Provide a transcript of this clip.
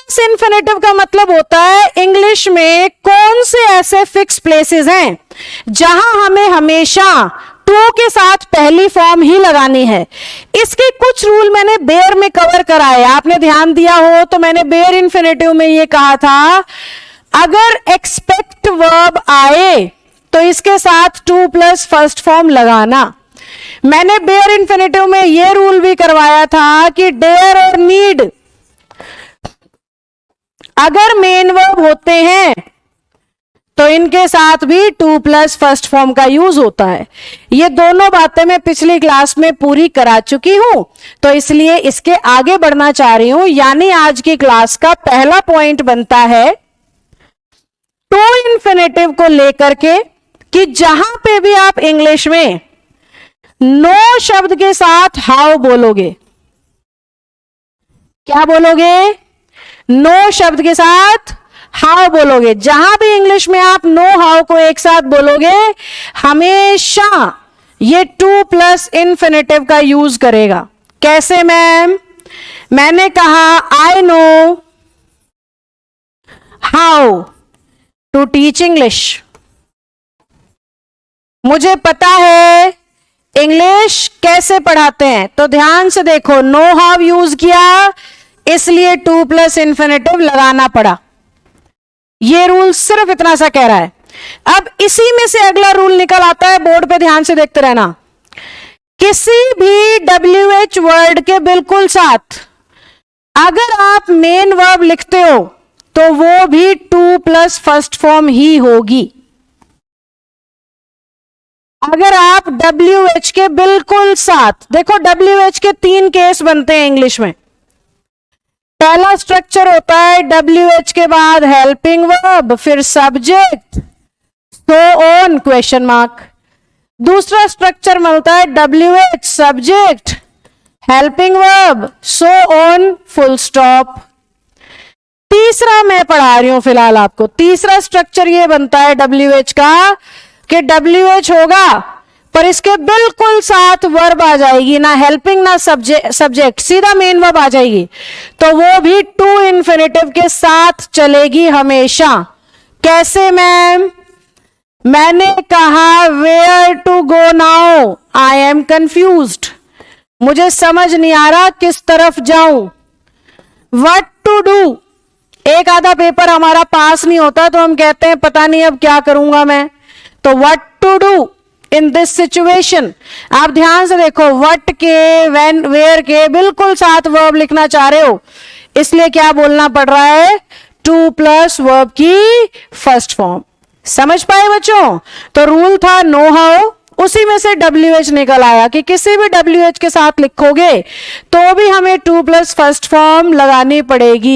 Plus infinitive का मतलब होता है इंग्लिश में कौन से ऐसे फिक्स प्लेसेस हैं जहां हमें हमेशा टू के साथ पहली फॉर्म ही लगानी है। इसके कुछ रूल मैंने बेयर में कवर कराए, आपने ध्यान दिया हो तो मैंने बेयर इन्फिनेटिव में ये कहा था अगर एक्सपेक्ट वर्ब आए तो इसके साथ टू प्लस फर्स्ट फॉर्म लगाना। मैंने बेयर इन्फिनेटिव में ये रूल भी करवाया था कि डेयर और नीड अगर मेन वर्ब होते हैं तो इनके साथ भी टू प्लस फर्स्ट फॉर्म का यूज होता है। ये दोनों बातें मैं पिछली क्लास में पूरी करा चुकी हूं, तो इसलिए इसके आगे बढ़ना चाह रही हूं। यानी आज की क्लास का पहला पॉइंट बनता है टू इन्फिनेटिव को लेकर के कि जहां पे भी आप इंग्लिश में नो शब्द के साथ हाउ बोलोगे, क्या बोलोगे? नो शब्द के साथ हाउ बोलोगे। जहां भी इंग्लिश में आप नो हाउ को एक साथ बोलोगे हमेशा ये टू प्लस इन्फिनेटिव का यूज करेगा। कैसे मैम? मैंने कहा I know how to teach English, मुझे पता है इंग्लिश कैसे पढ़ाते हैं। तो ध्यान से देखो, नो हाउ यूज किया इसलिए टू प्लस इन्फिनेटिव लगाना पड़ा। ये रूल सिर्फ इतना सा कह रहा है। अब इसी में से अगला रूल निकल आता है, बोर्ड पे ध्यान से देखते रहना। किसी भी WH वर्ड के बिल्कुल साथ अगर आप मेन वर्ब लिखते हो तो वो भी टू प्लस फर्स्ट फॉर्म ही होगी। अगर आप WH के बिल्कुल साथ, देखो WH के 3 केस बनते हैं इंग्लिश में। पहला स्ट्रक्चर होता है WH के बाद हेल्पिंग वर्ब, फिर subject, so on question mark. दूसरा स्ट्रक्चर मिलता है WH subject, helping verb, so on full stop. तीसरा मैं पढ़ा रही हूं फिलहाल आपको। तीसरा स्ट्रक्चर ये बनता है WH का कि WH होगा पर इसके बिल्कुल साथ वर्ब आ जाएगी, ना हेल्पिंग ना सब्जेक्ट, सीधा मेन वर्ब आ जाएगी। तो वो भी टू इन्फिनेटिव के साथ चलेगी हमेशा। कैसे मैम? मैंने कहा where to go now, I am confused, मुझे समझ नहीं आ रहा किस तरफ जाऊं। व्हाट टू डू, एक आधा पेपर हमारा पास नहीं होता तो हम कहते हैं पता नहीं अब क्या करूंगा मैं। तो what to do in this situation. आप ध्यान से देखो, व्हाट के, व्हेन, वेयर के बिल्कुल साथ वर्ब लिखना चाह रहे हो, इसलिए क्या बोलना पड़ रहा है? टू प्लस वर्ब की फर्स्ट फॉर्म। समझ पाए बच्चों? तो रूल था नो हाउ, उसी में से WH निकल आया कि किसी भी WH के साथ लिखोगे तो भी हमें टू प्लस फर्स्ट फॉर्म लगानी पड़ेगी।